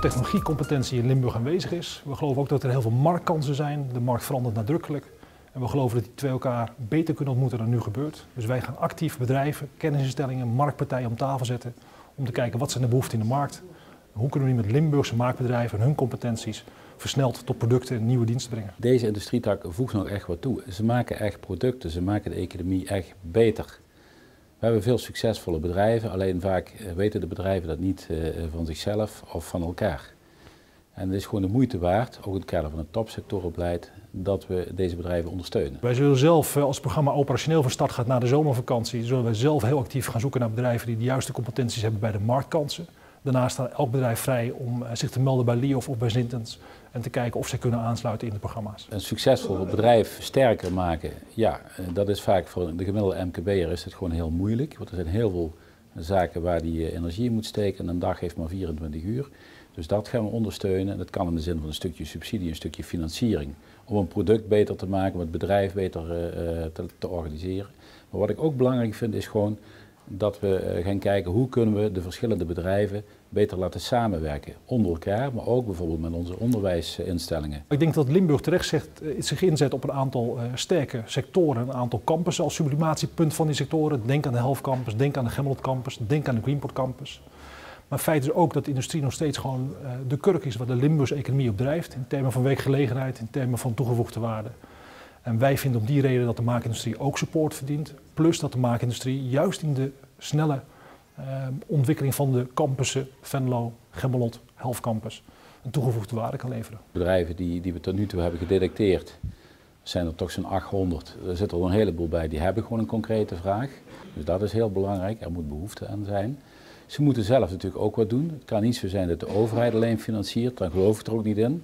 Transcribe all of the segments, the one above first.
technologiecompetentie in Limburg aanwezig is. We geloven ook dat er heel veel marktkansen zijn. De markt verandert nadrukkelijk. En we geloven dat die twee elkaar beter kunnen ontmoeten dan nu gebeurt. Dus wij gaan actief bedrijven, kennisinstellingen, marktpartijen om tafel zetten. Om te kijken wat zijn de behoeften in de markt. Hoe kunnen we die met Limburgse marktbedrijven en hun competenties versneld tot producten en nieuwe diensten brengen. Deze industrietak voegt nog echt wat toe. Ze maken echt producten, ze maken de economie echt beter. We hebben veel succesvolle bedrijven, alleen vaak weten de bedrijven dat niet van zichzelf of van elkaar. En het is gewoon de moeite waard, ook in het kader van het topsectorenbeleid, dat we deze bedrijven ondersteunen. Wij zullen zelf, als het programma operationeel van start gaat na de zomervakantie, zullen wij zelf heel actief gaan zoeken naar bedrijven die de juiste competenties hebben bij de marktkansen. Daarnaast staat elk bedrijf vrij om zich te melden bij LIOF of bij Zintens en te kijken of zij kunnen aansluiten in de programma's. Een succesvol bedrijf sterker maken, ja, dat is vaak voor de gemiddelde MKB'er is het gewoon heel moeilijk. Want er zijn heel veel zaken waar die energie in moet steken en een dag heeft maar 24 uur. Dus dat gaan we ondersteunen. Dat kan in de zin van een stukje subsidie, een stukje financiering. Om een product beter te maken, om het bedrijf beter te organiseren. Maar wat ik ook belangrijk vind is gewoon dat we gaan kijken hoe kunnen we de verschillende bedrijven beter laten samenwerken onder elkaar, maar ook bijvoorbeeld met onze onderwijsinstellingen. Ik denk dat Limburg terecht zich inzet op een aantal sterke sectoren, een aantal campussen als sublimatiepunt van die sectoren. Denk aan de Helft Campus, denk aan de Gemmelot Campus, denk aan de Greenport Campus. Maar feit is ook dat de industrie nog steeds gewoon de kurk is waar de Limburgse economie op drijft, in termen van werkgelegenheid, in termen van toegevoegde waarde. En wij vinden om die reden dat de maakindustrie ook support verdient, plus dat de maakindustrie juist in de snelle ontwikkeling van de campussen Venlo, Gemmelot, Helft Campus een toegevoegde waarde kan leveren. Bedrijven die we tot nu toe hebben gedetecteerd, zijn er toch zo'n 800. Er zitten er een heleboel bij die hebben gewoon een concrete vraag. Dus dat is heel belangrijk, er moet behoefte aan zijn. Ze moeten zelf natuurlijk ook wat doen. Het kan niet zo zijn dat de overheid alleen financiert, daar geloof ik er ook niet in.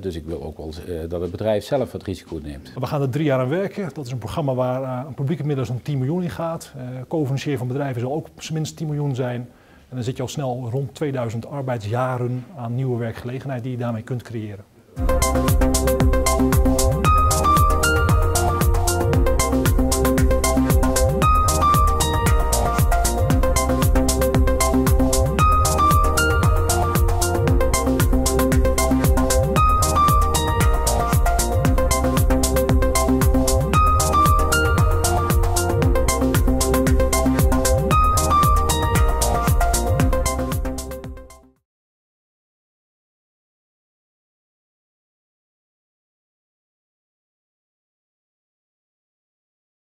Dus ik wil ook wel dat het bedrijf zelf het risico neemt. We gaan er 3 jaar aan werken. Dat is een programma waar een publieke middel zo'n 10 miljoen in gaat. Co-financiering van bedrijven zal ook op zijn minst 10 miljoen zijn. En dan zit je al snel rond 2000 arbeidsjaren aan nieuwe werkgelegenheid die je daarmee kunt creëren.